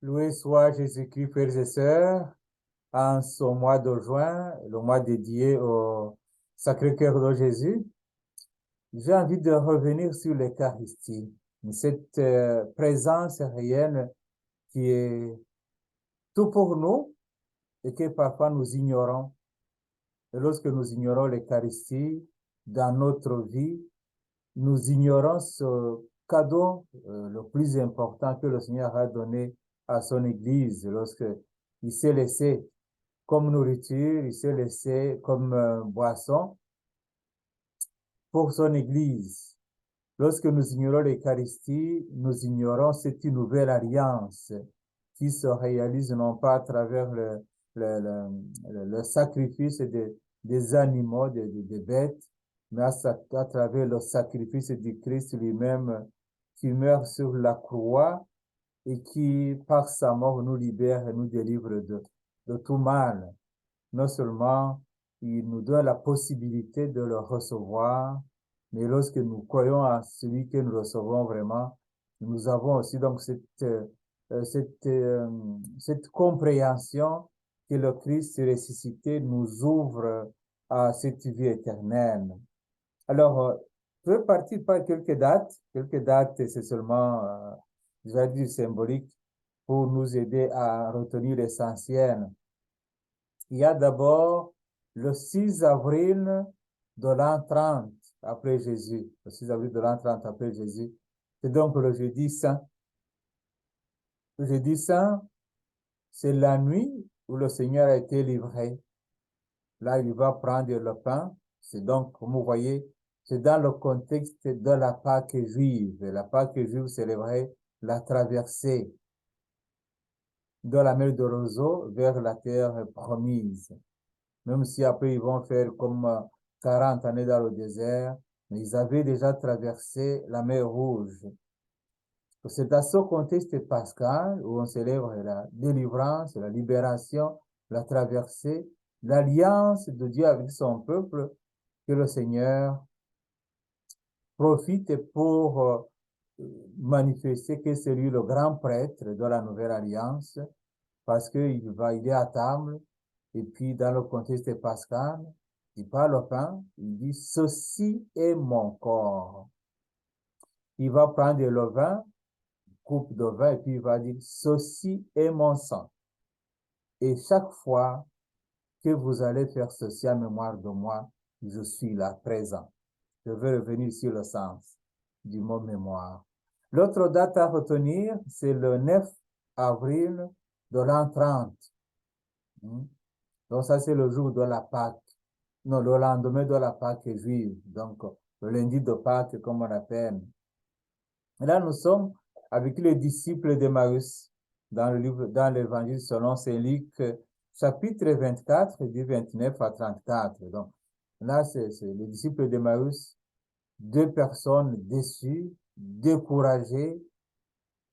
Loué soit Jésus-Christ, frères et sœurs, en ce mois de juin, le mois dédié au Sacré-Cœur de Jésus. J'ai envie de revenir sur l'Eucharistie, cette présence réelle qui est tout pour nous et que parfois nous ignorons. Et lorsque nous ignorons l'Eucharistie dans notre vie, nous ignorons ce cadeau le plus important que le Seigneur a donné à son Église lorsque il s'est laissé comme nourriture, il s'est laissé comme boisson pour son Église. Lorsque nous ignorons l'Eucharistie, nous ignorons cette nouvelle alliance qui se réalise non pas à travers le sacrifice des animaux, des bêtes, mais à travers le sacrifice du Christ lui-même qui meurt sur la croix et qui, par sa mort, nous libère et nous délivre de tout mal. Non seulement il nous donne la possibilité de le recevoir, mais lorsque nous croyons à celui que nous recevons vraiment, nous avons aussi donc cette compréhension que le Christ ressuscité nous ouvre à cette vie éternelle. Alors, je vais partir par quelques dates. Quelques dates, c'est seulement, déjà dit, symbolique pour nous aider à retenir l'essentiel. Il y a d'abord le 6 avril de l'an 30 après Jésus. Le 6 avril de l'an 30 après Jésus. C'est donc le jeudi saint. Le jeudi saint, c'est la nuit où le Seigneur a été livré. Là, il va prendre le pain. C'est donc, comme vous voyez, c'est dans le contexte de la Pâque juive. La Pâque juive célébrait la traversée de la mer de roseau vers la terre promise. Même si après ils vont faire comme 40 années dans le désert, mais ils avaient déjà traversé la mer Rouge. C'est dans ce contexte pascal où on célèbre la délivrance, la libération, la traversée, l'alliance de Dieu avec son peuple que le Seigneur profite pour manifester que c'est lui le grand prêtre de la nouvelle alliance parce il est à table et puis dans le contexte pascal, il parle au pain, il dit ceci est mon corps. Il va prendre le vin, coupe de vin et puis il va dire ceci est mon sang. Et chaque fois que vous allez faire ceci en mémoire de moi, je suis là présent. Je vais revenir sur le sens du mot mémoire. L'autre date à retenir, c'est le 9 avril de l'an 30. Donc ça, c'est le jour de la Pâque. Non, le lendemain de la Pâque juive. Donc, le lundi de Pâques, comme on appelle. Et là, nous sommes avec les disciples d'Emmaüs dans l'évangile selon Saint Luc, chapitre 24, du 29 à 34. Donc, là, c'est les disciples d'Emmaüs, deux personnes déçues, découragées,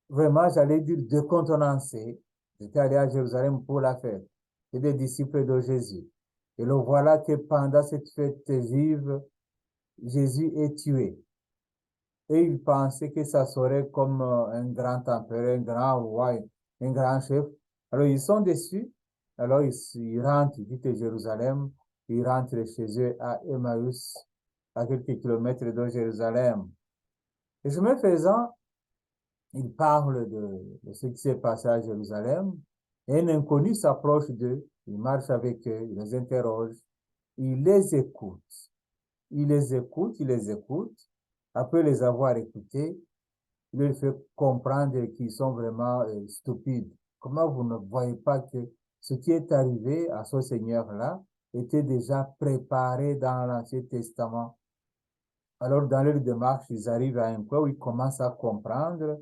vraiment, j'allais dire décontenancées. J'étais allé à Jérusalem pour la fête. C'est des disciples de Jésus. Et le voilà que pendant cette fête juive, Jésus est tué. Et ils pensaient que ça serait comme un grand empereur, un grand roi, un grand chef. Alors ils sont déçus. Alors ils rentrent, ils quittent Jérusalem. Ils rentrent chez eux à Emmaüs, à quelques kilomètres de Jérusalem. Et chemin faisant, ils parlent de ce qui s'est passé à Jérusalem. Et un inconnu s'approche d'eux. Il marche avec eux, il les interroge. Il les écoute. Il les écoute, il les écoute. Après les avoir écoutés, il leur fait comprendre qu'ils sont vraiment stupides. Comment vous ne voyez pas que ce qui est arrivé à ce Seigneur-là était déjà préparé dans l'Ancien Testament? Alors, dans leur démarche, ils arrivent à un point où ils commencent à comprendre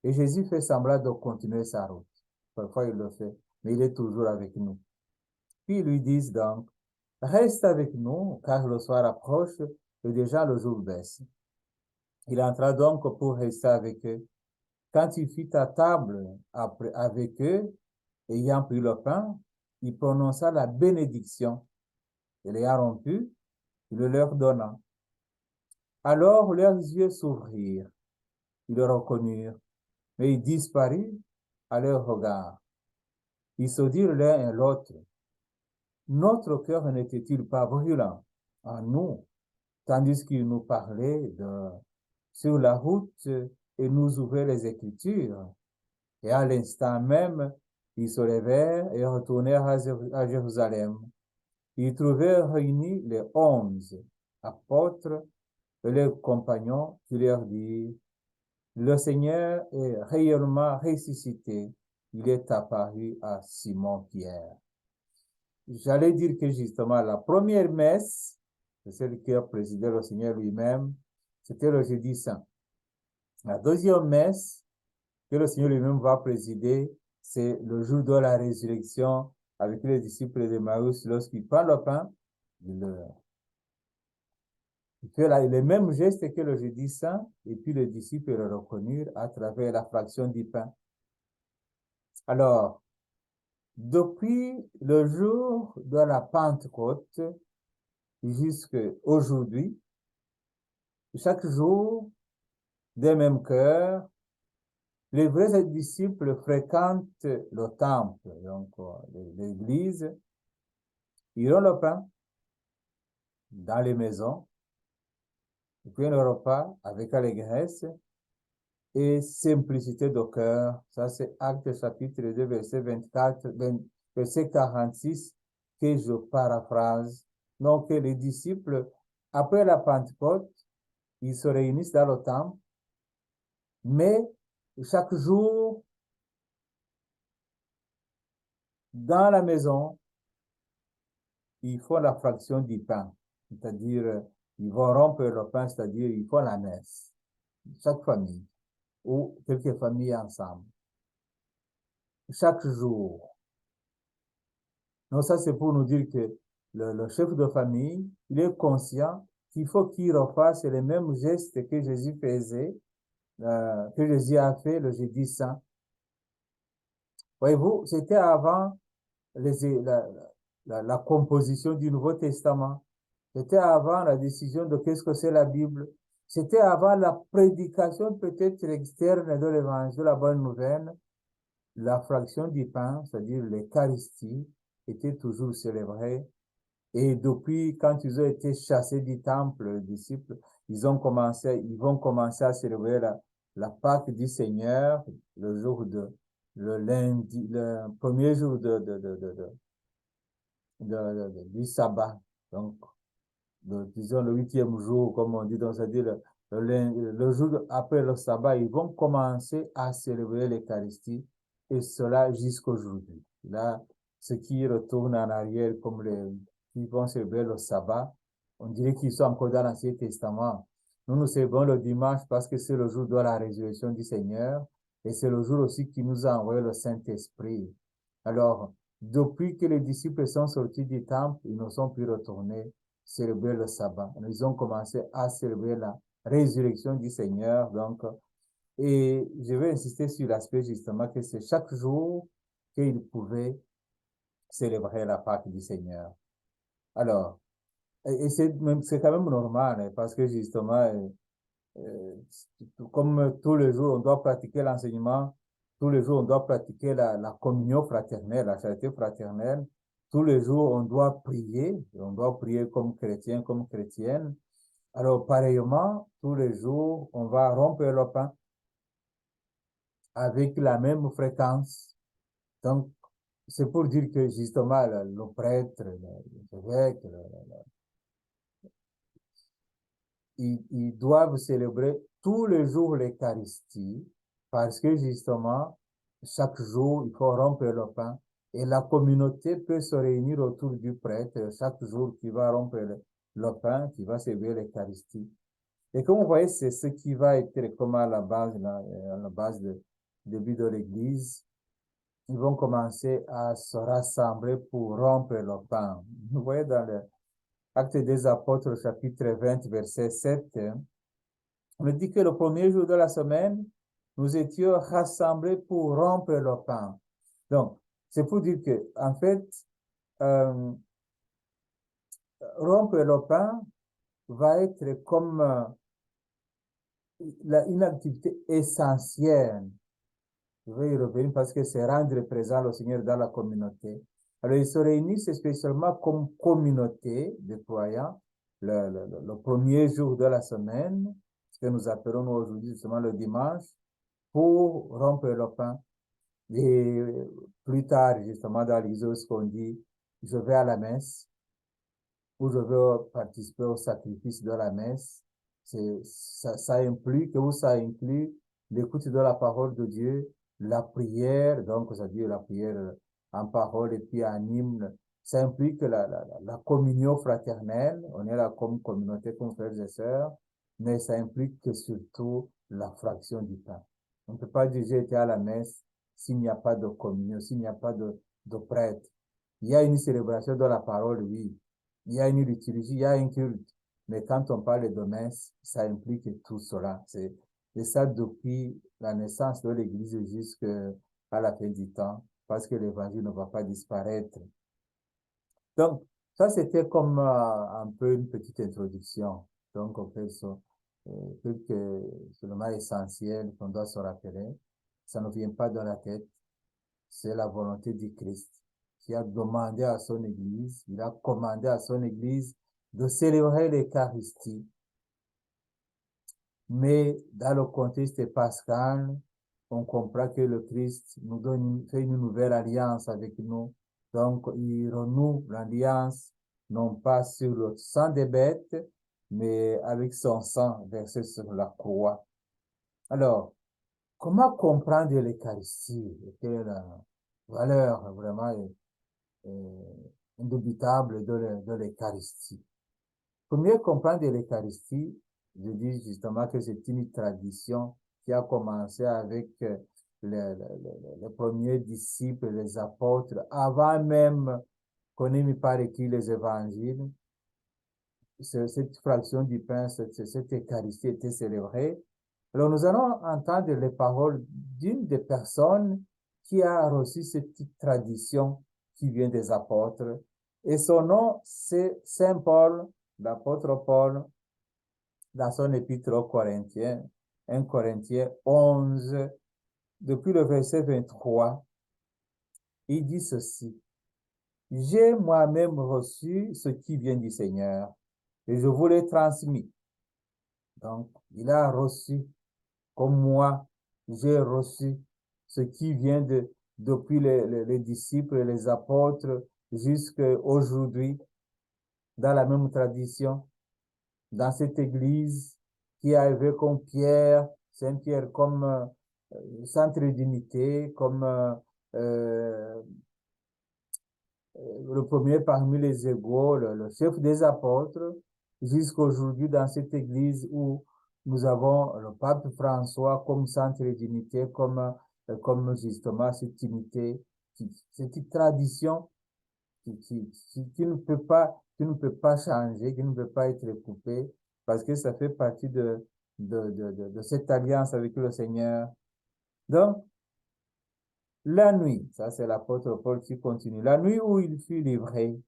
et Jésus fait semblant de continuer sa route. Parfois, il le fait, mais il est toujours avec nous. Puis, ils lui disent donc, reste avec nous, car le soir approche et déjà le jour baisse. Il entra donc pour rester avec eux. Quand il fut à table avec eux, ayant pris le pain, il prononça la bénédiction. Et l'ayant rompu, il le leur donna. Alors leurs yeux s'ouvrirent, ils le reconnurent, mais il disparut à leur regard. Ils se dirent l'un et l'autre, notre cœur n'était-il pas brûlant en nous, tandis qu'ils nous parlaient sur la route et nous ouvraient les Écritures. Et à l'instant même, ils se levèrent et retournèrent à Jérusalem. Ils trouvèrent réunis les 11 apôtres et leurs compagnons qui leur dirent, le Seigneur est réellement ressuscité. Il est apparu à Simon-Pierre. J'allais dire que justement, la première messe, c'est celle qui a présidé le Seigneur lui-même, c'était le jeudi saint. La deuxième messe que le Seigneur lui-même va présider, c'est le jour de la résurrection avec les disciples de Maüs. Lorsqu'il prend le pain, il fait les mêmes gestes que le jeudi saint, et puis les disciples le reconnurent à travers la fraction du pain. Alors, depuis le jour de la Pentecôte jusqu'à aujourd'hui, chaque jour, des mêmes cœurs, les vrais disciples fréquentent le temple, donc l'église, ils ont le pain dans les maisons, ils prennent le repas avec allégresse et simplicité de cœur. Ça, c'est Actes chapitre 2, verset 24, verset 46, que je paraphrase. Donc, les disciples, après la Pentecôte, ils se réunissent dans le temple, mais chaque jour, dans la maison, ils font la fraction du pain. C'est-à-dire, ils vont rompre le pain, c'est-à-dire, ils font la messe. Chaque famille, ou quelques familles ensemble. Chaque jour. Donc, ça, c'est pour nous dire que le chef de famille, il est conscient qu'il faut qu'il refasse les mêmes gestes que Jésus faisait, que Jésus a fait le jeudi saint. Voyez-vous, c'était avant la composition du Nouveau Testament. C'était avant la décision de qu'est-ce que c'est la Bible. C'était avant la prédication peut-être externe de l'évangile, de la bonne nouvelle. La fraction du pain, c'est-à-dire l'Eucharistie, était toujours célébrée. Et depuis, quand ils ont été chassés du temple, les disciples, ils vont commencer à célébrer la Pâque du Seigneur, le lundi, le premier jour du sabbat. Donc, disons le 8e jour, comme on dit, donc c'est-à-dire le jour après le sabbat, ils vont commencer à célébrer l'Eucharistie, et cela jusqu'aujourd'hui. Là, ceux qui retournent en arrière, comme qui vont célébrer le sabbat, on dirait qu'ils sont encore dans l'Ancien Testament. Nous célébrons le dimanche parce que c'est le jour de la résurrection du Seigneur, et c'est le jour aussi qui nous a envoyé le Saint-Esprit. Alors, depuis que les disciples sont sortis du temple, ils ne sont plus retournés célébrer le sabbat. Ils ont commencé à célébrer la résurrection du Seigneur. Donc, et je vais insister sur l'aspect justement que c'est chaque jour qu'ils pouvaient célébrer la Pâque du Seigneur. Alors, et c'est quand même normal, hein, parce que justement, euh, comme tous les jours, on doit pratiquer l'enseignement, tous les jours, on doit pratiquer la communion fraternelle, la charité fraternelle. Tous les jours, on doit prier comme chrétien, comme chrétienne. Alors, pareillement, tous les jours, on va rompre le pain avec la même fréquence. Donc, c'est pour dire que justement, le prêtre, l'évêque, ils doivent célébrer tous les jours l'Eucharistie parce que justement, chaque jour, il faut rompre le pain et la communauté peut se réunir autour du prêtre chaque jour qui va rompre le pain, qui va célébrer l'Eucharistie. Et comme vous voyez, c'est ce qui va être comme à la base, du début de l'Église. Ils vont commencer à se rassembler pour rompre le pain. Vous voyez dans l'Acte des Apôtres, chapitre 20, verset 7, on dit que le premier jour de la semaine, nous étions rassemblés pour rompre le pain. Donc, c'est pour dire que, en fait, euh, rompre le pain va être comme une activité essentielle Je vais y revenir parce que c'est rendre présent le Seigneur dans la communauté. Alors, ils se réunissent spécialement comme communauté de croyants le premier jour de la semaine, ce que nous appelons aujourd'hui justement le dimanche, pour rompre le pain. Et plus tard, justement, dans l'Exode, qu'on dit, je vais à la messe, ou je veux participer au sacrifice de la messe. Ça implique, ou ça inclut l'écoute de la parole de Dieu, la prière, donc ça dit la prière en parole et puis en hymne. Ça implique la communion fraternelle, on est là comme communauté, comme frères et sœurs, mais ça implique que surtout la fraction du pain. On ne peut pas dire j'ai été à la messe s'il n'y a pas de communion, s'il n'y a pas de prêtre. Il y a une célébration de la parole, oui. Il y a une liturgie, il y a un culte. Mais quand on parle de messe, ça implique tout cela. C'est ça depuis la naissance de l'Église jusqu'à la fin du temps, parce que l'Évangile ne va pas disparaître. Donc, ça, c'était comme un peu une petite introduction. Donc, on fait ça. Truc seulement essentiel qu'on doit se rappeler. Ça ne vient pas de la tête. C'est la volonté du Christ qui a demandé à son Église, il a commandé à son Église de célébrer l'Eucharistie. Mais dans le contexte pascal, on comprend que le Christ nous fait une nouvelle alliance avec nous. Donc, il renoue l'alliance, non pas sur le sang des bêtes, mais avec son sang versé sur la croix. Alors, comment comprendre l'Eucharistie? Quelle est la valeur vraiment indubitable de l'Eucharistie? Pour mieux comprendre l'Eucharistie, je dis justement que c'est une tradition qui a commencé avec les premiers disciples, les apôtres, avant même qu'on ait mis par écrit les évangiles. Cette fraction du pain, cette Eucharistie était célébrée. Alors nous allons entendre les paroles d'une des personnes qui a reçu cette petite tradition qui vient des apôtres. Et son nom, c'est Saint Paul, l'apôtre Paul, dans son épître aux Corinthiens, 1 Corinthiens 11, depuis le verset 23, il dit ceci. J'ai moi-même reçu ce qui vient du Seigneur et je vous l'ai transmis. Donc, il a reçu, comme moi, j'ai reçu ce qui vient depuis les disciples, les apôtres, jusqu'à aujourd'hui, dans la même tradition, dans cette église qui est arrivée comme Pierre, Saint-Pierre comme centre d'unité, comme le premier parmi les égaux, le chef des apôtres, jusqu'à aujourd'hui dans cette église où nous avons le pape François comme centre d'unité, comme justement cette unité, cette tradition qui ne peut pas changer, qui ne peut pas être coupée, parce que ça fait partie de cette alliance avec le Seigneur. Donc, la nuit, ça c'est l'apôtre Paul qui continue, la nuit où il fut livré,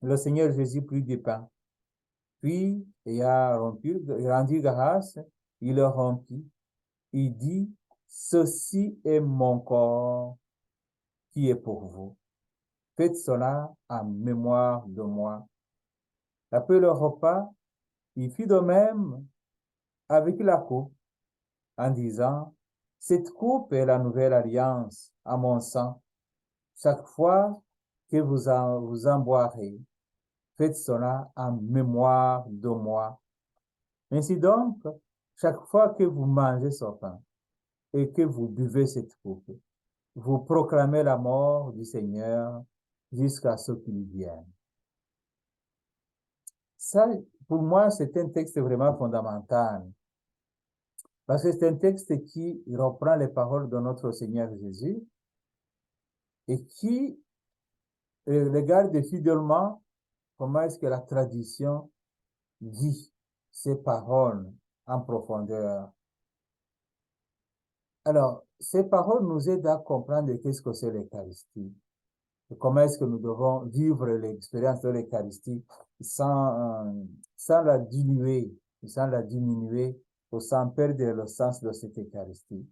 le Seigneur Jésus prit du pain, puis il a rompu, rendu grâce, il le rompit, il dit, ceci est mon corps qui est pour vous. Faites cela en mémoire de moi. Après le repas, il fit de même avec la coupe, en disant, cette coupe est la nouvelle alliance à mon sang. Chaque fois que vous en boirez, faites cela en mémoire de moi. Ainsi donc, chaque fois que vous mangez ce pain et que vous buvez cette coupe, vous proclamez la mort du Seigneur jusqu'à ce qu'il vienne. Ça, pour moi, c'est un texte vraiment fondamental. Parce que c'est un texte qui reprend les paroles de notre Seigneur Jésus et qui regarde fidèlement comment est-ce que la tradition dit ces paroles en profondeur. Alors, ces paroles nous aident à comprendre qu'est-ce que c'est l'Eucharistie et comment est-ce que nous devons vivre l'expérience de l'Eucharistie sans la diluer, sans la diminuer ou sans perdre le sens de cette Eucharistie.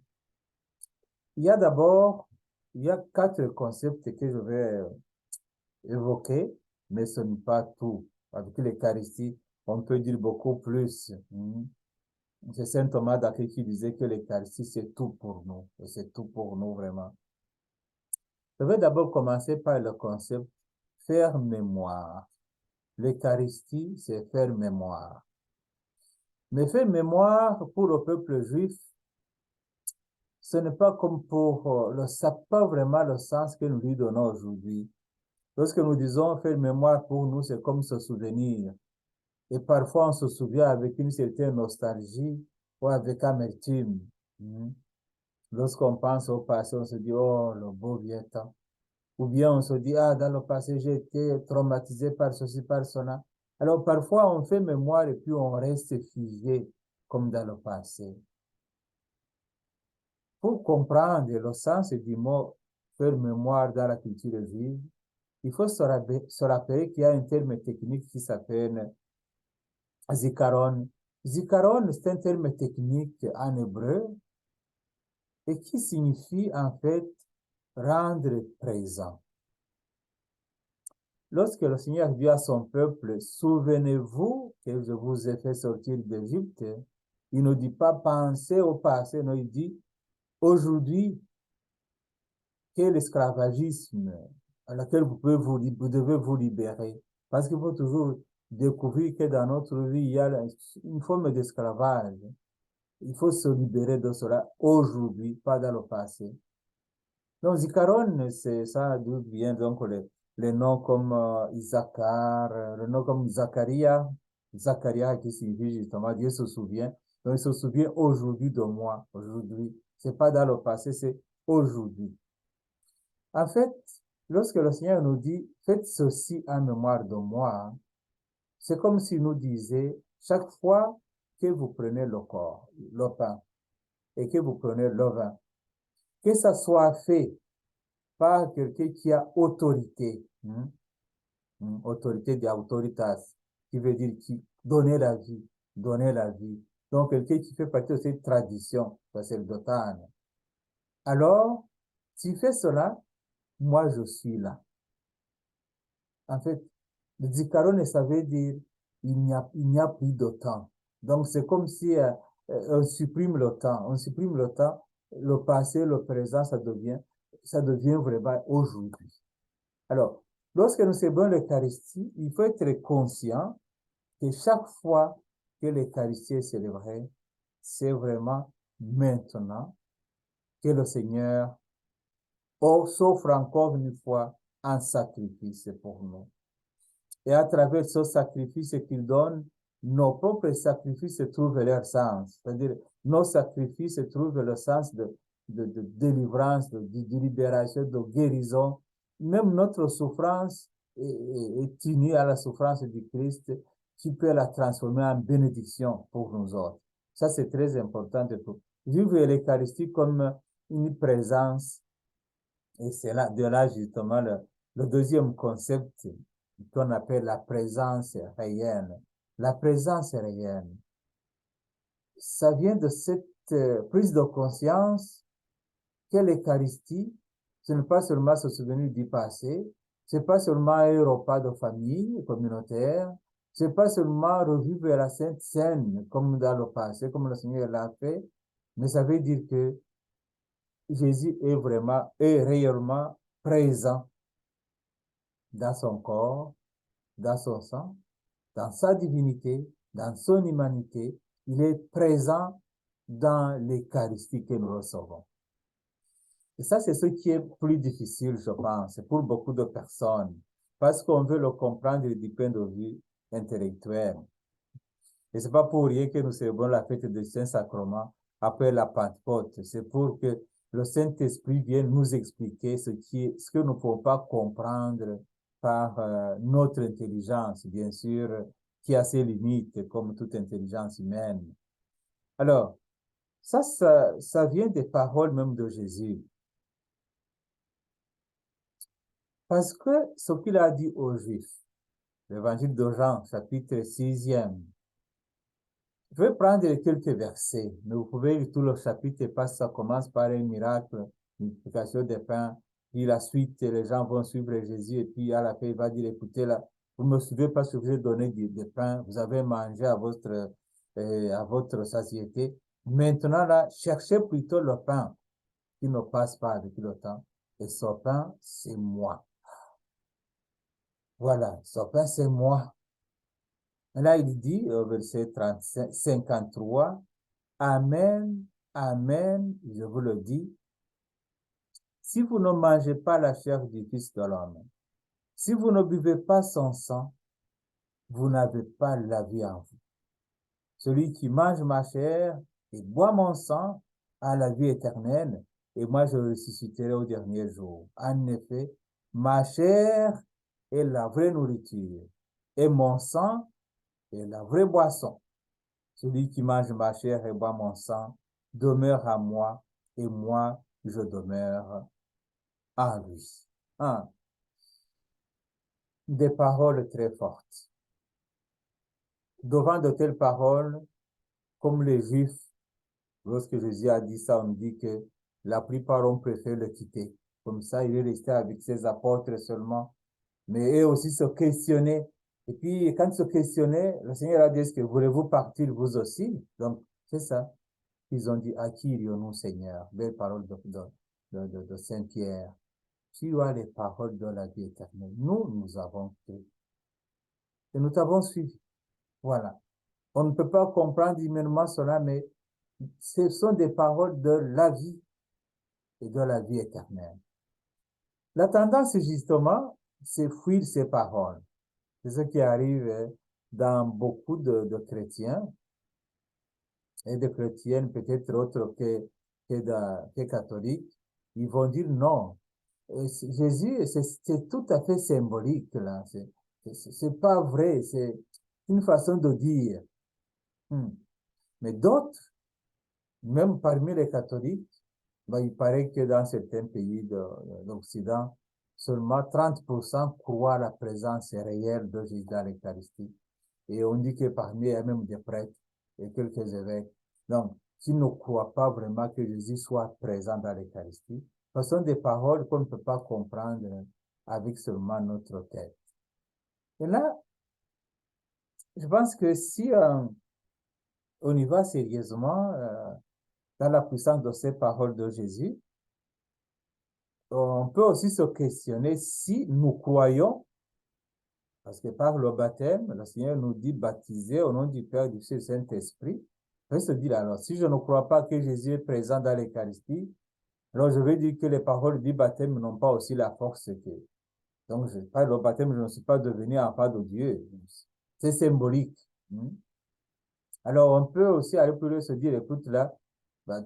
Il y a d'abord, il y a 4 concepts que je vais évoquer, mais ce n'est pas tout. Avec l'Eucharistie, on peut dire beaucoup plus. C'est Saint Thomas d'Aquin qui disait que l'Eucharistie, c'est tout pour nous. Et c'est tout pour nous, vraiment. Je vais d'abord commencer par le concept faire mémoire. L'Eucharistie, c'est faire mémoire. Mais faire mémoire pour le peuple juif, ce n'est pas comme pour ça n'a pas vraiment le sens que nous lui donnons aujourd'hui. Lorsque nous disons faire mémoire pour nous, c'est comme se souvenir. Et parfois, on se souvient avec une certaine nostalgie ou avec amertume. Mm. Lorsqu'on pense au passé, on se dit, oh, le beau vieux temps. Ou bien on se dit, ah, dans le passé, j'ai été traumatisé par ceci, par cela. Alors, parfois, on fait mémoire et puis on reste figé comme dans le passé. Pour comprendre le sens du mot faire mémoire dans la culture juive, il faut se rappeler qu'il y a un terme technique qui s'appelle zikaron. Zikaron, c'est un terme technique en hébreu et qui signifie en fait rendre présent. Lorsque le Seigneur dit à son peuple, souvenez-vous que je vous ai fait sortir d'Égypte, il ne dit pas pensez au passé, non, il dit aujourd'hui, quel esclavagisme à laquelle vous devez vous libérer. Parce qu'il faut toujours découvrir que dans notre vie, il y a une forme d'esclavage. Il faut se libérer de cela aujourd'hui, pas dans le passé. Donc, Zikaron, c'est ça d'où vient donc les noms comme Isaacar, le nom comme Zacharia, Zacharia qui signifie justement Dieu se souvient. Donc, il se souvient aujourd'hui de moi, aujourd'hui. C'est pas dans le passé, c'est aujourd'hui. En fait, lorsque le Seigneur nous dit, faites ceci en mémoire de moi, c'est comme s'il nous disait, chaque fois que vous prenez le corps, le pain, et que vous prenez le vin, que ça soit fait par quelqu'un qui a autorité, autorité de autoritas, qui veut dire qui donner la vie, donner la vie. Donc, quelqu'un qui fait partie de cette tradition sacerdotale. Alors, s'il fait cela, moi, je suis là. En fait, le dicaron, ça veut dire il n'y a plus de temps. Donc, c'est comme si on supprime le temps. On supprime le temps, le passé, le présent, ça devient vraiment aujourd'hui. Alors, lorsque nous célébrons l'Eucharistie, il faut être conscient que chaque fois que l'Eucharistie est célébrée, c'est vraiment maintenant que le Seigneur s'offre encore une fois un sacrifice pour nous. Et à travers ce sacrifice qu'il donne, nos propres sacrifices trouvent leur sens. C'est-à-dire, nos sacrifices trouvent le sens de délivrance, de libération, de guérison. Même notre souffrance est unie à la souffrance du Christ qui peut la transformer en bénédiction pour nous autres. Ça, c'est très important de tout. Vivre l'Eucharistie comme une présence, et c'est là, de là justement le deuxième concept qu'on appelle la présence réelle. La présence réelle, ça vient de cette prise de conscience que l'Eucharistie, ce n'est pas seulement se souvenir du passé, c'est pas seulement un repas de famille communautaire, c'est pas seulement revivre la Sainte Seine comme dans le passé, comme le Seigneur l'a fait, mais ça veut dire que Jésus est réellement présent dans son corps, dans son sang, dans sa divinité, dans son humanité. Il est présent dans l'Eucharistie que nous recevons. Et ça, c'est ce qui est plus difficile, je pense, pour beaucoup de personnes, parce qu'on veut le comprendre du point de vue intellectuel. Et c'est pas pour rien que nous célébrons la fête du Saint-Sacrement après la Pentecôte. C'est pour que le Saint-Esprit vienne nous expliquer ce que nous ne pouvons pas comprendre par notre intelligence, bien sûr, qui a ses limites, comme toute intelligence humaine. Alors, ça vient des paroles même de Jésus. Parce que ce qu'il a dit aux Juifs, l'évangile de Jean, chapitre 6e, je vais prendre quelques versets, mais vous pouvez lire tout le chapitre parce que ça commence par un miracle multiplication des pains. Puis la suite, les gens vont suivre Jésus et puis à la fin, il va dire, écoutez, là, vous ne me suivez pas ce que j'ai donné des pains, vous avez mangé à votre satiété. Maintenant, là, cherchez plutôt le pain qui ne passe pas avec le temps. Et ce pain, c'est moi. Voilà, ce pain, c'est moi. Et là, il dit, au verset 35, 53, Amen, Amen, je vous le dis, si vous ne mangez pas la chair du Fils de l'homme, si vous ne buvez pas son sang, vous n'avez pas la vie en vous. Celui qui mange ma chair et boit mon sang a la vie éternelle, et moi je ressusciterai au dernier jour. En effet, ma chair est la vraie nourriture, et mon sang est la vraie boisson. Celui qui mange ma chair et boit mon sang demeure à moi, et moi je demeure en lui. Ah, des paroles très fortes. Devant de telles paroles, comme les Juifs, lorsque Jésus a dit ça, on dit que la plupart ont préféré le quitter. Comme ça, il est resté avec ses apôtres seulement. Mais eux aussi se questionnaient. Et puis, quand ils se questionnaient, le Seigneur a dit, est-ce que voulez-vous partir vous aussi? Donc, c'est ça. Ils ont dit, à qui irions-nous, Seigneur? Belle parole de Saint-Pierre. Tu as les paroles de la vie éternelle. Nous avons cru. Et nous t'avons suivi. Voilà. On ne peut pas comprendre immédiatement cela, mais ce sont des paroles de la vie et de la vie éternelle. La tendance, justement, c'est fuir ces paroles. C'est ce qui arrive dans beaucoup de chrétiens et de chrétiennes, peut-être autres que catholiques. Ils vont dire non. Jésus, c'est tout à fait symbolique, là. C'est pas vrai. C'est une façon de dire. Mais d'autres, même parmi les catholiques, ben, il paraît que dans certains pays d'Occident, seulement 30% croient à la présence réelle de Jésus dans l'Eucharistie. Et on dit que parmi eux, il y a même des prêtres et quelques évêques. Donc, s'ils ne croient pas vraiment que Jésus soit présent dans l'Eucharistie, ce sont des paroles qu'on ne peut pas comprendre avec seulement notre tête. Et là, je pense que si on y va sérieusement, dans la puissance de ces paroles de Jésus, on peut aussi se questionner si nous croyons, parce que par le baptême, le Seigneur nous dit baptiser au nom du Père, du Fils et du Saint-Esprit. On peut se dire alors, si je ne crois pas que Jésus est présent dans l'Eucharistie, alors je vais dire que les paroles du baptême n'ont pas aussi la force que. Donc, par le baptême, je ne suis pas devenu enfant de Dieu. C'est symbolique. Alors, on peut aussi aller plus loin et se dire, écoute là, ben,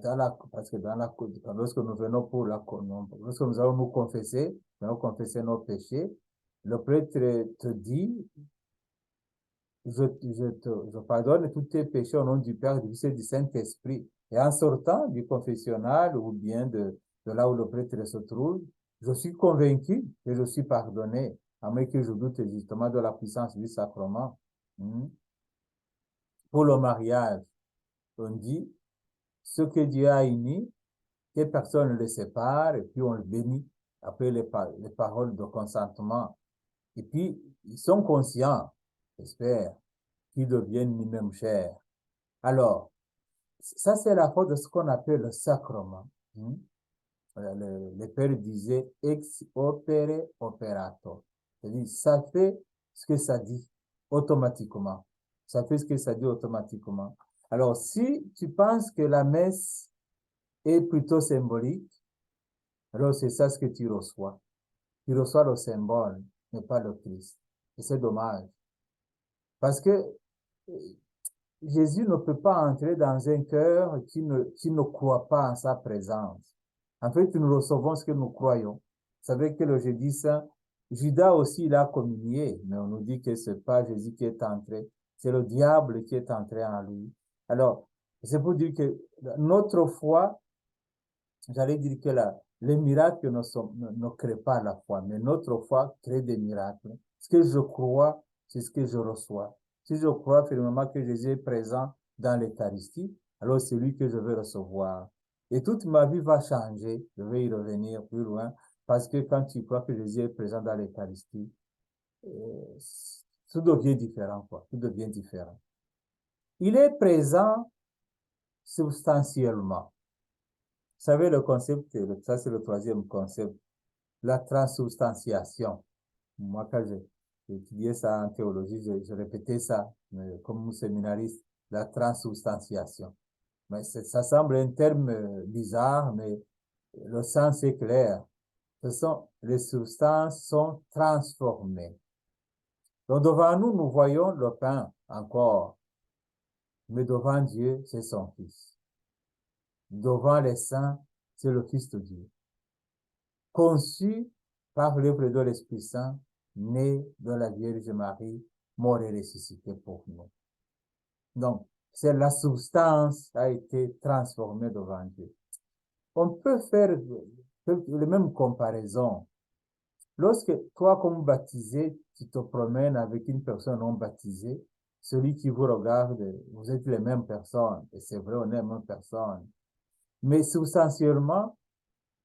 parce que lorsque nous venons lorsque nous allons nous confesser nos péchés, le prêtre te dit, je pardonne tous tes péchés au nom du Père, du Fils et du Saint-Esprit. Et en sortant du confessionnal ou bien de là où le prêtre se trouve, je suis convaincu que je suis pardonné, à moins que je doute justement de la puissance du sacrement. Pour le mariage, on dit, ce que Dieu a uni, que personne ne le sépare, et puis on le bénit après les paroles de consentement. Et puis, ils sont conscients, j'espère, qu'ils deviennent ni-même chers. Alors, ça, c'est la faute de ce qu'on appelle le sacrement. Le père disait ex opere operato. C'est-à-dire, ça fait ce que ça dit automatiquement. Ça fait ce que ça dit automatiquement. Alors, si tu penses que la messe est plutôt symbolique, alors c'est ça ce que tu reçois. Tu reçois le symbole, mais pas le Christ. Et c'est dommage. Parce que Jésus ne peut pas entrer dans un cœur qui ne croit pas en sa présence. En fait, nous recevons ce que nous croyons. Vous savez que le jeudi saint, Judas aussi, il a communié, mais on nous dit que c'est pas Jésus qui est entré, c'est le diable qui est entré en lui. Alors, c'est pour dire que notre foi, j'allais dire que les miracles ne créent pas la foi, mais notre foi crée des miracles. Ce que je crois, c'est ce que je reçois. Si je crois fermement que Jésus est présent dans l'Eucharistie, alors c'est lui que je vais recevoir. Et toute ma vie va changer. Je vais y revenir plus loin. Parce que quand tu crois que Jésus est présent dans l'Eucharistie, euh, tout devient différent, quoi. Tout devient différent. Il est présent substantiellement. Vous savez, le concept, ça c'est le troisième concept, la transsubstantiation. Moi, quand j'ai étudié ça en théologie, je répétais ça comme séminariste, la transsubstantiation. Mais ça semble un terme bizarre, mais le sens est clair. Les substances sont transformées. Donc devant nous, nous voyons le pain encore, mais devant Dieu, c'est son Fils. Devant les saints, c'est le Fils de Dieu. Conçu par l'œuvre de l'Esprit Saint, né de la Vierge Marie, mort et ressuscité pour nous. Donc, c'est la substance a été transformée devant Dieu. On peut faire les mêmes comparaisons. Lorsque toi, comme baptisé, tu te promènes avec une personne non baptisée, celui qui vous regarde, vous êtes les mêmes personnes. Et c'est vrai, on est les mêmes personnes. Mais substantiellement,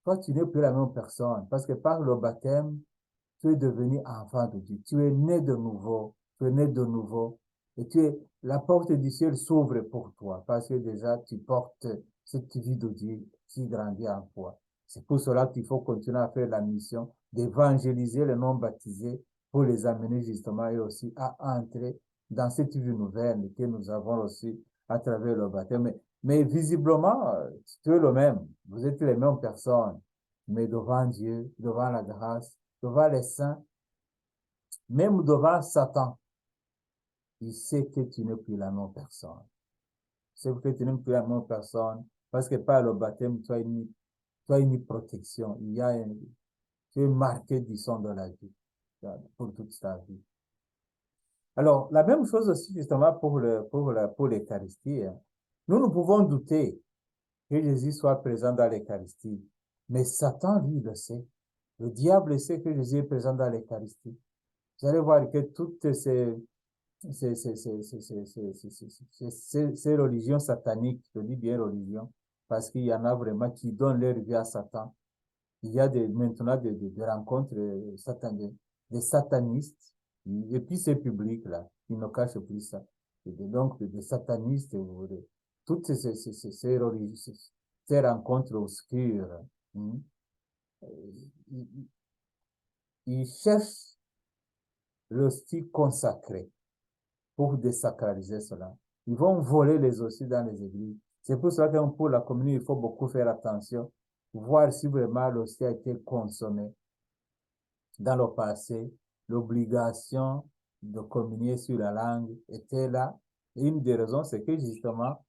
toi, tu n'es plus la même personne. Parce que par le baptême, tu es devenu enfant de Dieu. Tu es né de nouveau. Tu es né de nouveau. Et la porte du ciel s'ouvre pour toi. Parce que déjà, tu portes cette vie de Dieu qui grandit en toi. C'est pour cela qu'il faut continuer à faire la mission d'évangéliser les non-baptisés pour les amener justement et aussi à entrer dans cette vie nouvelle que nous avons reçue à travers le baptême. Mais visiblement, tu es le même. Vous êtes les mêmes personnes. Mais devant Dieu, devant la grâce, devant les saints, même devant Satan, il sait que tu n'es plus la même personne. C'est que tu n'es plus la même personne parce que par le baptême, tu as une protection. Tu es marqué du sang de la vie pour toute ta vie. Alors, la même chose aussi justement pour l'Eucharistie. Hein. Nous pouvons douter que Jésus soit présent dans l'Eucharistie, mais Satan, lui, le sait. Le diable sait que Jésus est présent dans l'Eucharistie. Vous allez voir que toutes ces religions sataniques, je dis bien religion, parce qu'il y en a vraiment qui donnent leur vie à Satan. Il y a maintenant des rencontres des satanistes, et puis c'est public là, ils ne cachent plus ça. Donc, des satanistes, toutes ces rencontres obscures, hein, ils, ils cherchent le style consacré pour désacraliser cela. Ils vont voler les hosties dans les églises. C'est pour cela que pour la communion, il faut beaucoup faire attention, voir si vraiment l'hostie a été consommée. Dans le passé, l'obligation de communier sur la langue était là. Et une des raisons, c'est que justement,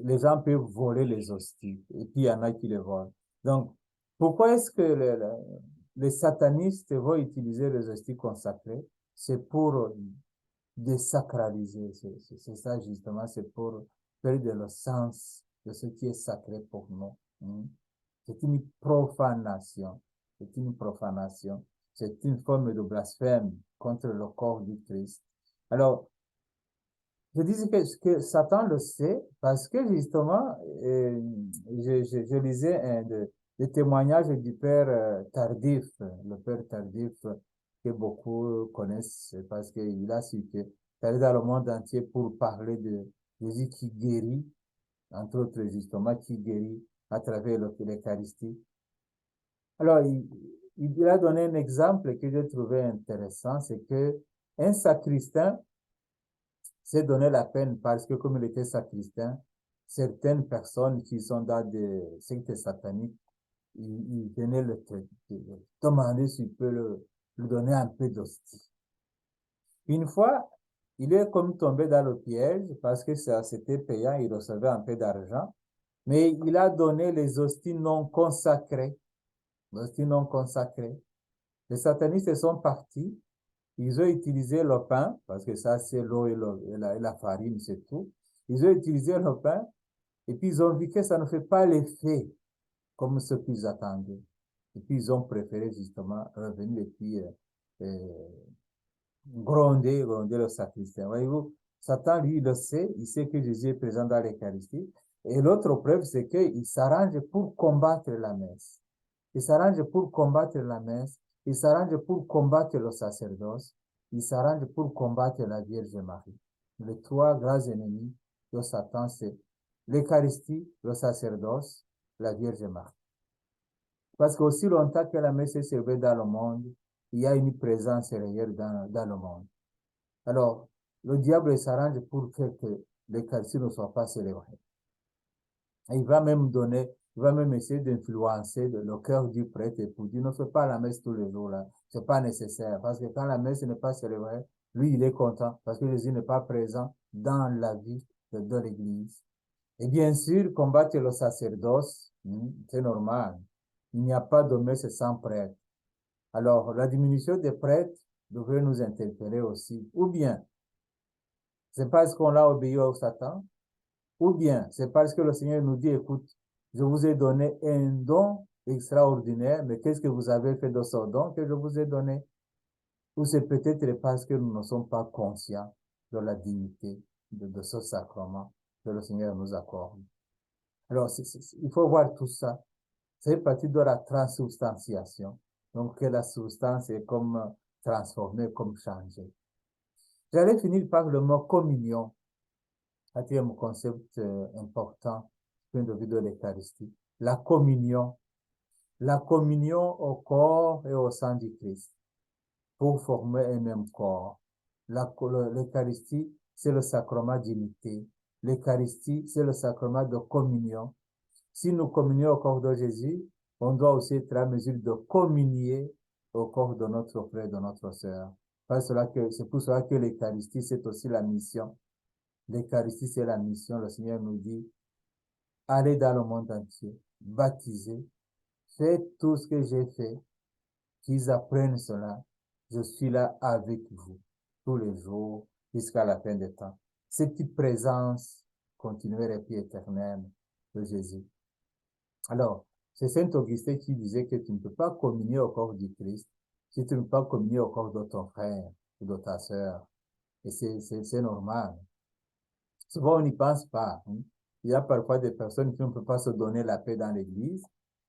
les gens peuvent voler les hosties. Et puis, il y en a qui les volent. Donc, pourquoi est-ce que les satanistes vont utiliser les hosties consacrées? C'est pour désacraliser. C'est ça, justement, c'est pour perdre le sens de ce qui est sacré pour nous. Hein. C'est une profanation. C'est une profanation. C'est une forme de blasphème contre le corps du Christ. Alors, je dis que Satan le sait parce que justement, je lisais des témoignages du père Tardif, le père Tardif que beaucoup connaissent parce qu'il a su que est dans le monde entier pour parler de Jésus qui guérit, entre autres justement, qui guérit à travers l'Eucharistie. Alors, il a donné un exemple que j'ai trouvé intéressant, c'est que un sacristain s'est donné la peine parce que comme il était sacristain, certaines personnes qui sont dans des sectes sataniques, ils venaient le demander s'il peut lui donner un peu d'hostie. Une fois, il est comme tombé dans le piège parce que c'était payant, il recevait un peu d'argent, mais il a donné les hosties non consacrées. Les hosties non consacrées. Les satanistes sont partis, ils ont utilisé le pain, parce que ça c'est l'eau et la farine, c'est tout. Ils ont utilisé le pain, et puis ils ont vu que ça ne fait pas l'effet comme ce qu'ils attendaient. Et puis ils ont préféré justement revenir et puis gronder le sacristain. Voyez-vous, Satan, lui, il le sait, il sait que Jésus est présent dans l'Eucharistie. Et l'autre preuve, c'est qu'il s'arrange pour combattre la messe. Il s'arrange pour combattre la messe. Il s'arrange pour combattre le sacerdoce. Il s'arrange pour combattre la Vierge Marie. Les trois grands ennemis de Satan, c'est l'Eucharistie, le sacerdoce, la Vierge Marie. Parce qu'aussi longtemps que la messe est célébrée dans le monde, il y a une présence réelle dans le monde. Alors, le diable s'arrange pour faire que l'Eucharistie ne soit pas célébrée. Et il va même essayer d'influencer le cœur du prêtre pour dire, ne fais pas la messe tous les jours là. C'est pas nécessaire. Parce que quand la messe n'est pas célébrée, lui, il est content parce que Jésus n'est pas présent dans la vie de l'église. Et bien sûr, combattre le sacerdoce, c'est normal. Il n'y a pas de messe sans prêtre. Alors, la diminution des prêtres devrait nous interpeller aussi. Ou bien, c'est parce qu'on a obéi au Satan, ou bien c'est parce que le Seigneur nous dit, écoute, je vous ai donné un don extraordinaire, mais qu'est-ce que vous avez fait de ce don que je vous ai donné? Ou c'est peut-être parce que nous ne sommes pas conscients de la dignité de ce sacrement que le Seigneur nous accorde. Alors, il faut voir tout ça. C'est partie de la transubstantiation. Donc, que la substance est comme transformée, comme changée. J'allais finir par le mot communion. Quatrième concept important du point de vue de l'Eucharistie. La communion. La communion au corps et au sang du Christ pour former un même corps. L'Eucharistie, c'est le sacrement d'unité. L'Eucharistie, c'est le sacrement de communion. Si nous communions au corps de Jésus, on doit aussi être à mesure de communier au corps de notre frère, de notre sœur. C'est pour cela que l'Eucharistie, c'est aussi la mission. L'Eucharistie, c'est la mission. Le Seigneur nous dit, allez dans le monde entier, baptisez, faites tout ce que j'ai fait, qu'ils apprennent cela. Je suis là avec vous tous les jours jusqu'à la fin des temps. Cette présence continuelle et puis éternelle de Jésus. Alors, c'est Saint Augustin qui disait que tu ne peux pas communier au corps du Christ si tu ne peux pas communier au corps de ton frère ou de ta sœur. Et c'est normal. Souvent, on n'y pense pas. Il y a parfois des personnes qui ne peuvent pas se donner la paix dans l'église,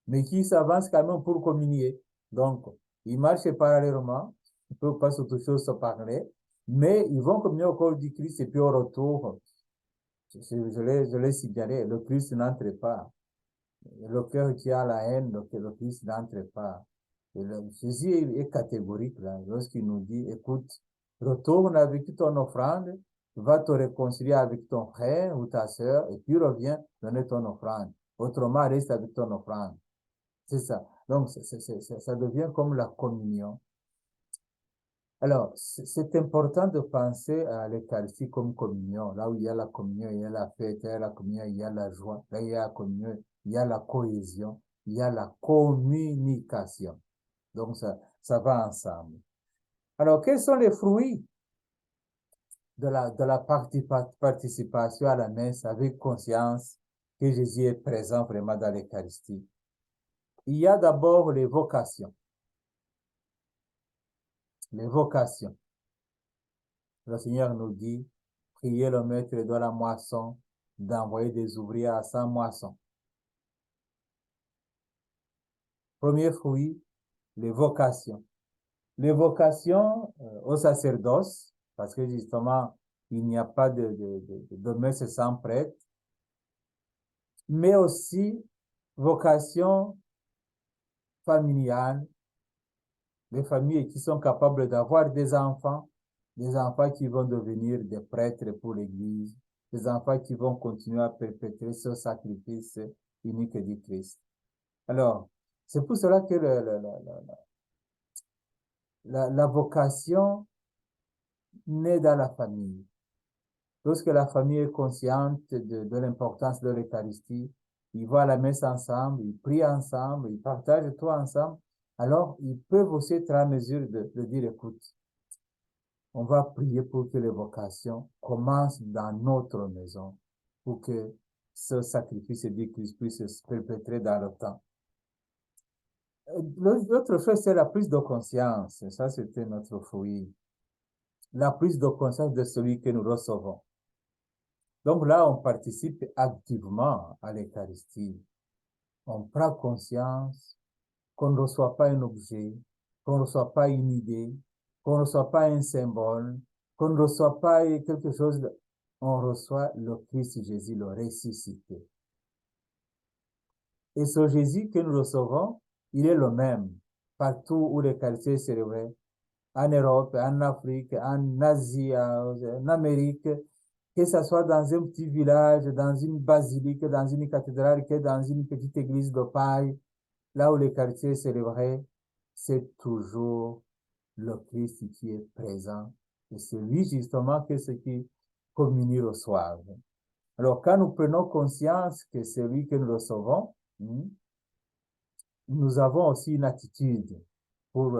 mais qui s'avancent quand même pour communier. Donc, ils marchent parallèlement, ils ne peuvent pas se toucher ou se parler, mais ils vont communier au corps du Christ et puis au retour, je l'ai signalé, le Christ n'entre pas. Le cœur qui a la haine, le Christ n'entre pas. Jésus est catégorique là, lorsqu'il nous dit, écoute, retourne avec ton offrande, va te réconcilier avec ton frère ou ta sœur, et puis reviens donner ton offrande. Autrement, reste avec ton offrande. C'est ça. Donc, ça devient comme la communion. Alors, c'est important de penser à l'Eucharistie comme communion. Là où il y a la communion, il y a la fête, il y a la communion, il y a la joie. Là, il y a la communion, il y a la cohésion, il y a la communication. Donc, ça va ensemble. Alors, quels sont les fruits de la participation à la messe avec conscience que Jésus est présent vraiment dans l'Eucharistie? Il y a d'abord les vocations. Les vocations. Le Seigneur nous dit, priez le maître de la moisson d'envoyer des ouvriers à sa moisson. Premier fruit, les vocations. Les vocations au sacerdoce, parce que justement, il n'y a pas de messe sans prêtre, mais aussi vocation familiale, des familles qui sont capables d'avoir des enfants qui vont devenir des prêtres pour l'Église, des enfants qui vont continuer à perpétrer ce sacrifice unique du Christ. Alors, c'est pour cela que la vocation naît dans la famille. Lorsque la famille est consciente de l'importance de l'Eucharistie, ils vont à la messe ensemble, ils prient ensemble, ils partagent tout ensemble, alors ils peuvent aussi être en mesure de dire, écoute, on va prier pour que les vocations commencent dans notre maison, pour que ce sacrifice du Christ puisse se perpétrer dans le temps. L'autre chose, c'est la prise de conscience. Ça, c'était notre fruit. La prise de conscience de celui que nous recevons. Donc là, on participe activement à l'Eucharistie. On prend conscience qu'on ne reçoit pas un objet, qu'on ne reçoit pas une idée, qu'on ne reçoit pas un symbole, qu'on ne reçoit pas quelque chose. On reçoit le Christ Jésus, le ressuscité. Et ce Jésus que nous recevons, il est le même partout où l'Eucharistie est célébrée, en Europe, en Afrique, en Asie, en Amérique, que ce soit dans un petit village, dans une basilique, dans une cathédrale, que dans une petite église de paille, là où l'Eucharistie est célébrée, c'est toujours le Christ qui est présent. Et c'est lui justement que ceux qui communient reçoivent. Alors, quand nous prenons conscience que c'est lui que nous recevons, nous avons aussi une attitude pour,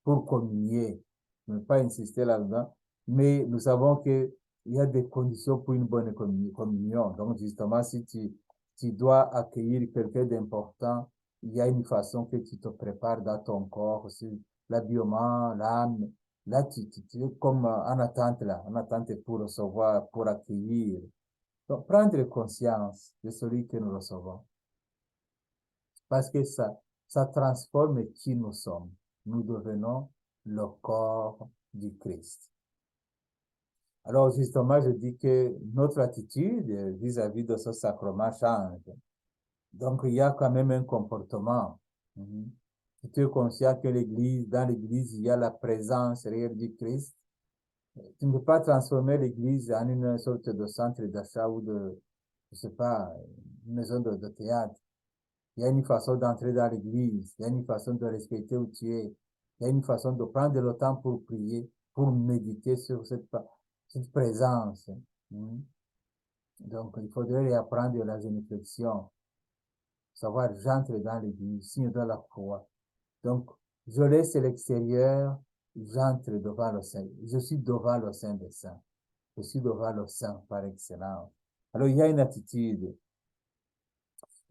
pour communier. Je ne vais pas insister là-dedans, mais nous savons qu'il y a des conditions pour une bonne communion. Donc, justement, si tu dois accueillir quelqu'un d'important, il y a une façon que tu te prépares dans ton corps, aussi l'habillement, l'âme. Là, tu es comme en attente, là, en attente pour recevoir, pour accueillir. Donc, prendre conscience de celui que nous recevons. Parce que ça transforme qui nous sommes. Nous devenons le corps du Christ. Alors, justement, je dis que notre attitude vis-à-vis de ce sacrement change. Donc, il y a quand même un comportement. Si tu es conscient que dans l'église, il y a la présence réelle du Christ, tu ne peux pas transformer l'église en une sorte de centre d'achat ou de, je sais pas, une maison de théâtre. Il y a une façon d'entrer dans l'église, il y a une façon de respecter où tu es, il y a une façon de prendre le temps pour prier, pour méditer sur cette présence. Donc, il faudrait apprendre la génuflexion, savoir j'entre dans l'église, signe de la croix. Donc, je laisse l'extérieur, j'entre devant le Saint. Je suis devant le Saint des Saints. Je suis devant le Saint par excellence. Alors, il y a une attitude.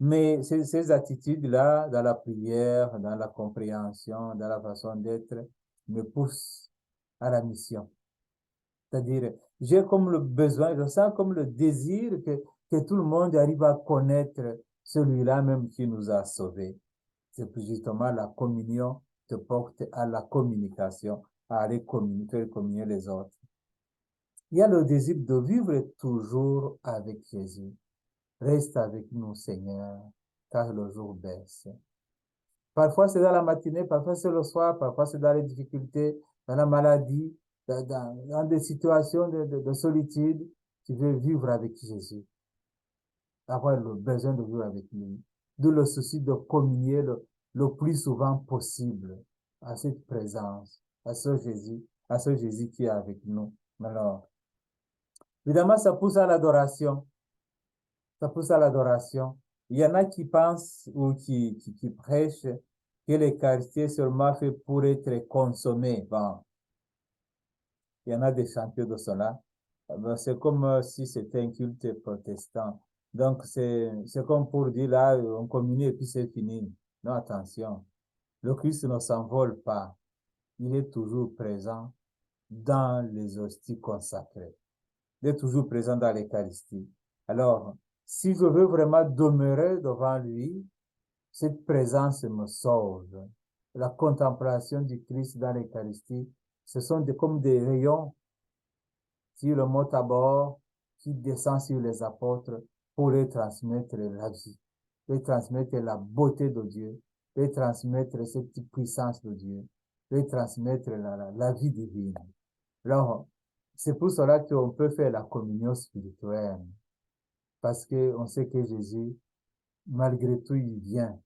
Mais ces attitudes-là, dans la prière, dans la compréhension, dans la façon d'être, me poussent à la mission. C'est-à-dire, j'ai comme le besoin, je sens comme le désir que tout le monde arrive à connaître celui-là même qui nous a sauvés. C'est justement la communion te porte à la communication, à aller communiquer, communier les autres. Il y a le désir de vivre toujours avec Jésus. Reste avec nous, Seigneur, car le jour baisse. Parfois, c'est dans la matinée, parfois, c'est le soir, parfois, c'est dans les difficultés, dans la maladie, dans des situations de solitude. Tu veux vivre avec Jésus, avoir le besoin de vivre avec lui. D'où le souci de communier le plus souvent possible à cette présence, à ce Jésus qui est avec nous. Alors, évidemment, ça pousse à l'adoration. Ça pousse à l'adoration. Il y en a qui pensent ou qui prêchent que l'Eucharistie est seulement fait pour être consommé. Bon, il y en a des champions de cela. C'est comme si c'était un culte protestant. Donc, c'est comme pour dire là, on communie et puis c'est fini. Non, attention. Le Christ ne s'envole pas. Il est toujours présent dans les hosties consacrées. Il est toujours présent dans l'Eucharistie. Alors, si je veux vraiment demeurer devant lui, cette présence me sauve. La contemplation du Christ dans l'Eucharistie, ce sont comme des rayons sur le mont Tabor qui descend sur les apôtres pour les transmettre la vie, les transmettre la beauté de Dieu, les transmettre cette puissance de Dieu, les transmettre la vie divine. Alors, c'est pour cela qu'on peut faire la communion spirituelle, parce qu'on sait que Jésus, malgré tout, il vient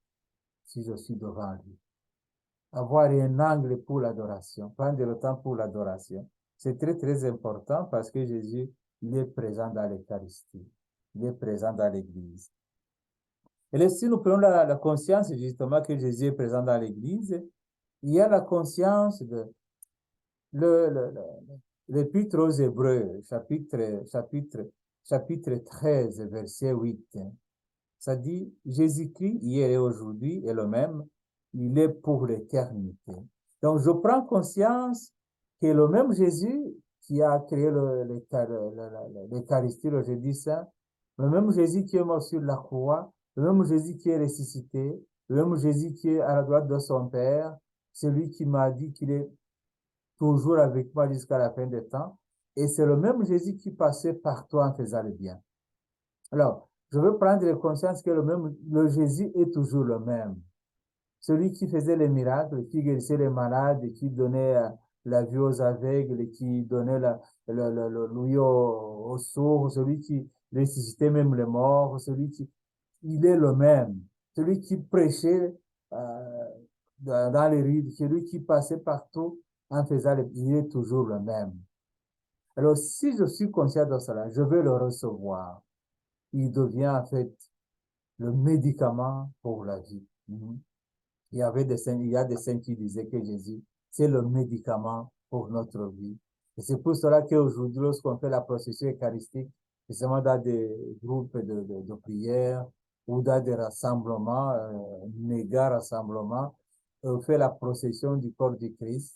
si je suis devant lui. Avoir un angle pour l'adoration, prendre le temps pour l'adoration. C'est très, très important parce que Jésus, il est présent dans l'Eucharistie. Il est présent dans l'Église. Et là, si nous prenons la conscience justement que Jésus est présent dans l'Église, il y a la conscience de l'Épître aux Hébreux, chapitre 13, verset 8. Ça dit, Jésus-Christ, hier et aujourd'hui, est le même, il est pour l'éternité. Donc, je prends conscience que le même Jésus qui a créé l'Eucharistie, le jeudi saint, le même Jésus qui est mort sur la croix, le même Jésus qui est ressuscité, le même Jésus qui est à la droite de son Père, celui qui m'a dit qu'il est toujours avec moi jusqu'à la fin des temps. Et c'est le même Jésus qui passait par toi en faisant le bien. Alors, je veux prendre conscience que le Jésus est toujours le même. Celui qui faisait les miracles, qui guérissait les malades, qui donnait la vue aux aveugles, qui donnait l'ouïe aux sourds, celui qui ressuscitait même les morts, il est le même. Celui qui prêchait dans les rues, celui qui passait partout en faisant il est toujours le même. Alors, si je suis conscient de cela, je vais le recevoir. Il devient en fait le médicament pour la vie. Il y a des saints qui disaient que Jésus, c'est le médicament pour notre vie. Et c'est pour cela qu'aujourd'hui, lorsqu'on fait la procession eucharistique, justement dans des groupes de prière ou dans des rassemblements, méga rassemblements, on fait la procession du corps du Christ.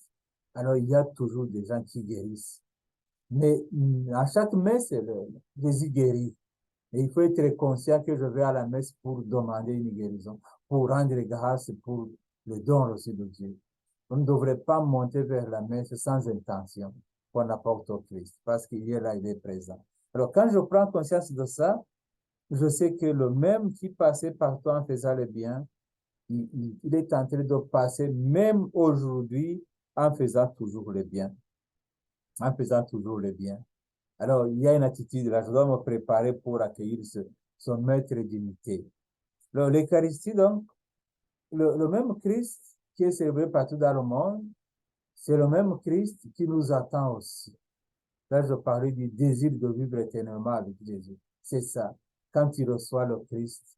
Alors, il y a toujours des gens qui guérissent. Mais à chaque messe, Jésus guérit. Et il faut être conscient que je vais à la messe pour demander une guérison, pour rendre grâce pour le don reçu de Dieu. On ne devrait pas monter vers la messe sans intention qu'on apporte au Christ, parce qu'il est là, il est présent. Alors, quand je prends conscience de ça, je sais que le même qui passait par toi en faisant le bien, il est en train de passer même aujourd'hui en faisant toujours le bien. En faisant toujours le bien. Alors, il y a une attitude là, je dois me préparer pour accueillir son maître d'unité. L'Eucharistie, donc, le même Christ qui est célébré partout dans le monde, c'est le même Christ qui nous attend aussi. Là, je parlais du désir de vivre éternellement avec Jésus. C'est ça. Quand tu reçois le Christ,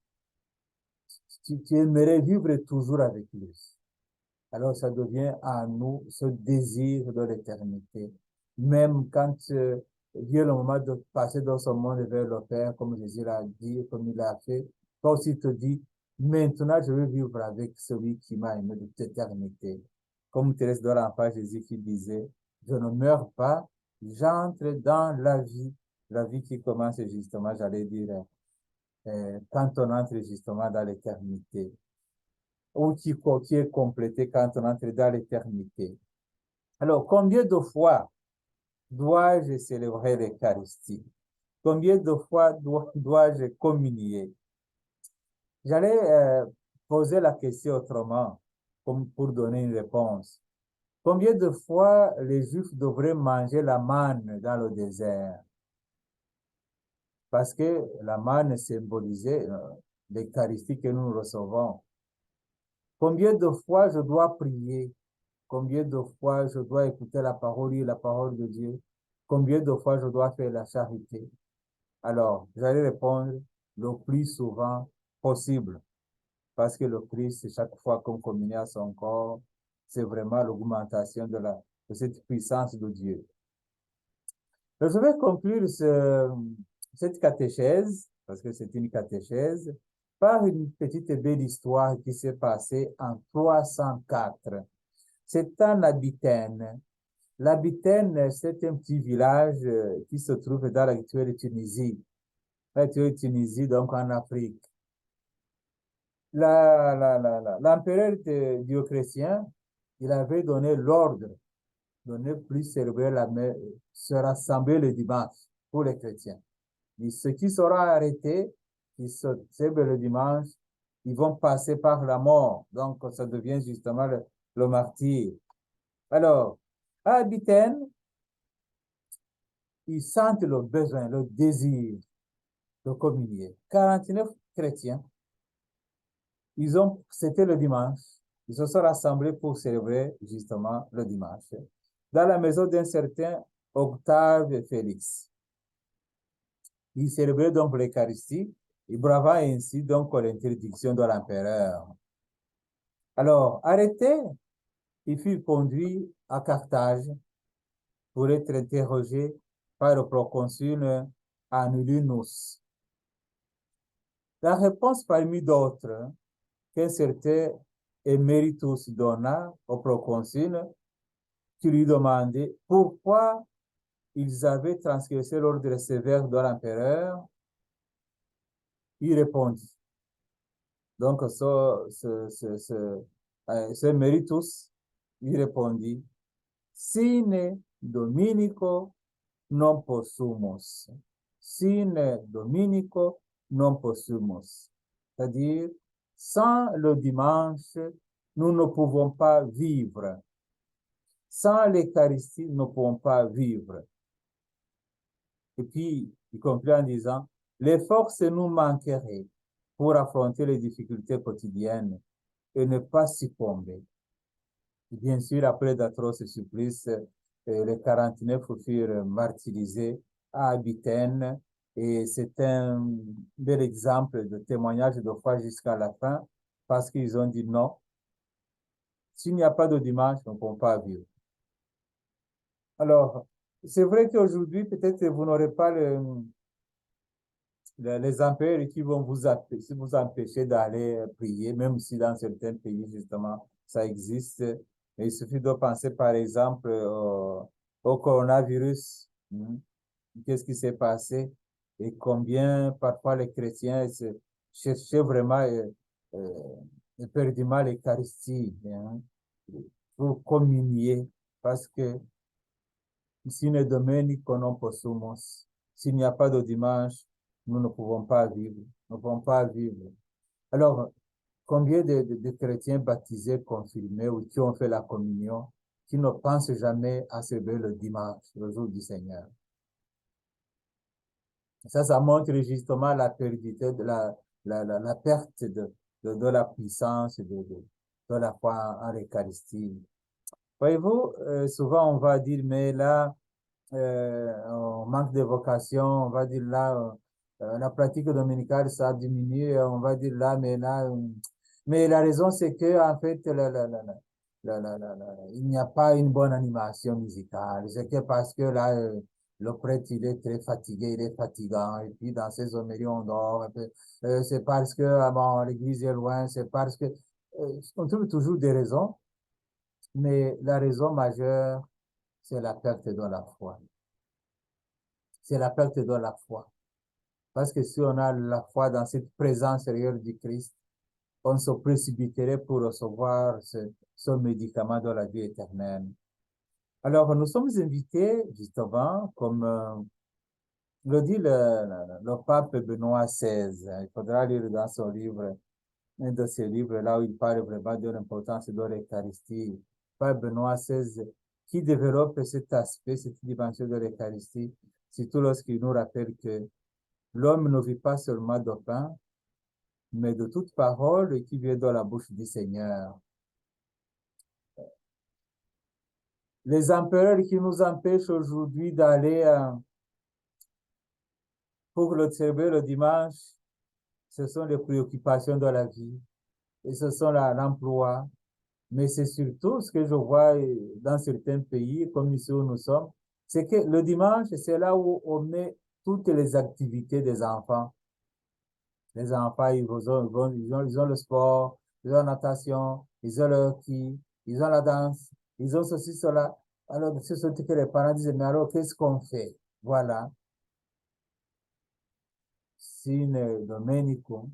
tu aimerais vivre toujours avec lui. Alors, ça devient à nous ce désir de l'éternité. Même quand vient le moment de passer dans ce monde vers le Père, comme Jésus l'a dit, comme il l'a fait, toi aussi te dis, maintenant je veux vivre avec celui qui m'a aimé de l'éternité. Comme Thérèse de l'Enfant Jésus qui disait, je ne meurs pas, j'entre dans la vie qui commence justement, j'allais dire, quand on entre justement dans l'éternité, ou qui est complété quand on entre dans l'éternité. Alors, combien de fois dois-je célébrer l'Eucharistie? Combien de fois dois-je communier? J'allais poser la question autrement, comme pour donner une réponse. Combien de fois les Juifs devraient manger la manne dans le désert? Parce que la manne symbolisait l'Eucharistie que nous recevons. Combien de fois je dois prier? Combien de fois je dois écouter la parole et la parole de Dieu? Combien de fois je dois faire la charité? Alors, j'allais répondre le plus souvent possible. Parce que le Christ, chaque fois qu'on communie à son corps, c'est vraiment l'augmentation de cette puissance de Dieu. Donc, je vais conclure cette catéchèse, parce que c'est une catéchèse, par une petite belle histoire qui s'est passée en 304. C'est en Abitaine. L'Abitaine, c'est un petit village qui se trouve dans l'actuelle Tunisie. L'actuelle Tunisie, donc en Afrique. L'empereur Dioclétien, il avait donné l'ordre de ne plus célébrer la messe, se rassembler le dimanche pour les chrétiens. Et ceux qui seront arrêtés, qui se célèbrent le dimanche, ils vont passer par la mort. Donc, ça devient justement le martyr. Alors, à Abitaine, ils sentent le besoin, le désir de communier. 49 chrétiens, c'était le dimanche, ils se sont rassemblés pour célébrer justement le dimanche dans la maison d'un certain Octave Félix. Ils célébraient donc l'Eucharistie et bravant ainsi donc l'interdiction de l'empereur. Alors, arrêté, il fut conduit à Carthage pour être interrogé par le proconsul Anulinus. La réponse parmi d'autres qu'un certain Emeritus donna au proconsul qui lui demandait pourquoi ils avaient transgressé l'ordre sévère de l'empereur, il répondit. Donc, ce Meritus, il répondit, Sine Dominico non possumus. Sine Dominico non possumus. C'est-à-dire, sans le dimanche, nous ne pouvons pas vivre. Sans l'Eucharistie, nous ne pouvons pas vivre. Et puis, il conclut en disant, les forces nous manqueraient pour affronter les difficultés quotidiennes et ne pas succomber. Bien sûr, après d'atroces supplices, les 49 furent martyrisés à Abitène et c'est un bel exemple de témoignage de foi jusqu'à la fin parce qu'ils ont dit non. S'il n'y a pas de dimanche, on ne peut pas vivre. Alors, c'est vrai qu'aujourd'hui, peut-être vous n'aurez pas les empêches qui vont vous empêcher d'aller prier, même si dans certains pays, justement, ça existe. Mais il suffit de penser, par exemple, au coronavirus. Qu'est-ce qui s'est passé et combien parfois les chrétiens cherchaient vraiment éperdument l'Eucharistie pour communier parce que sine Domenico non possumus. S'il n'y a pas de dimanche, nous ne pouvons pas vivre. Nous ne pouvons pas vivre. Alors, combien de chrétiens baptisés, confirmés ou qui ont fait la communion, qui ne pensent jamais à se lever le dimanche, le jour du Seigneur? Ça montre justement la perdite, la perte de la puissance de la foi en l'Eucharistie. Voyez-vous, souvent on va dire, mais là, on manque de vocation, on va dire là, la pratique dominicale, ça a diminué, on va dire là, mais là, mais la raison, c'est que, en fait, il n'y a pas une bonne animation musicale. C'est que parce que là, le prêtre, il est très fatigué, il est fatigant, et puis dans ses homélies, on dort. C'est parce que, ah bon, l'église est loin, c'est parce que, on trouve toujours des raisons, mais la raison majeure, c'est la perte de la foi. C'est la perte de la foi. Parce que si on a la foi dans cette présence réelle du Christ, on se précipiterait pour recevoir ce médicament de la vie éternelle. Alors, nous sommes invités, justement, comme le dit le pape Benoît XVI. Il faudra lire dans son livre, un de ses livres, là où il parle vraiment de l'importance de l'Eucharistie. Pape Benoît XVI, qui développe cet aspect, cette dimension de l'Eucharistie, surtout lorsqu'il nous rappelle que l'homme ne vit pas seulement de pain, mais de toute parole qui vient de la bouche du Seigneur. Les empereurs qui nous empêchent aujourd'hui d'aller pour le célébrer le dimanche, ce sont les préoccupations de la vie et ce sont l'emploi. Mais c'est surtout ce que je vois dans certains pays, comme ici où nous sommes, c'est que le dimanche, c'est là où on met toutes les activités des enfants. Les enfants, ils ont le sport, ils ont la natation, ils ont le hockey, ils ont la danse, ils ont ceci, cela. Alors, c'est ce que les parents disent, mais alors, qu'est-ce qu'on fait? Voilà. Sine Domenico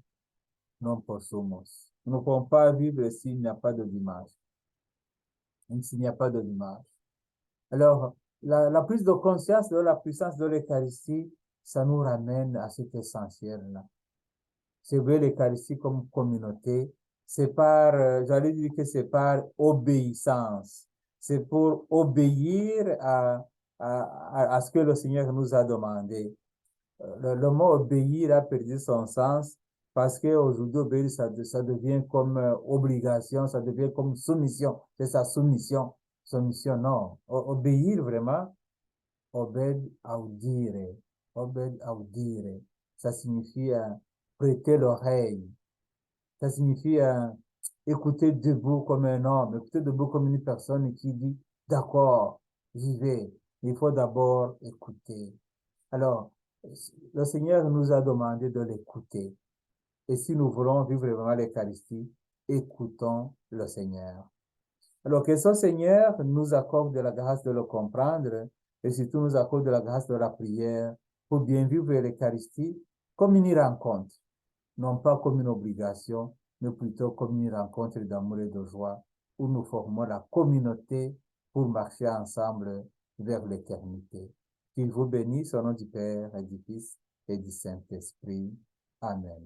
non possumus. Nous ne pouvons pas vivre s'il n'y a pas de dimanche. S'il n'y a pas de dimanche. Alors, la prise de conscience de la puissance de l'Eucharistie, ça nous ramène à cet essentiel-là. C'est vrai, l'Eucharistie comme communauté, c'est par, j'allais dire que c'est par obéissance. C'est pour obéir à ce que le Seigneur nous a demandé. Le mot obéir a perdu son sens parce qu'aujourd'hui, obéir, ça devient comme obligation, ça devient comme soumission. C'est sa soumission. Soumission, non. Obéir vraiment, obed audire. Obed audire. Ça signifie prêter l'oreille. Ça signifie écouter debout comme un homme, écouter debout comme une personne qui dit, d'accord, j'y vais. Il faut d'abord écouter. Alors, le Seigneur nous a demandé de l'écouter. Et si nous voulons vivre vraiment l'Eucharistie, écoutons le Seigneur. Alors que ce Seigneur nous accorde la grâce de le comprendre et surtout nous accorde la grâce de la prière pour bien vivre l'Eucharistie comme une rencontre, non pas comme une obligation, mais plutôt comme une rencontre d'amour et de joie où nous formons la communauté pour marcher ensemble vers l'éternité. Qu'il vous bénisse au nom du Père et du Fils et du Saint-Esprit. Amen.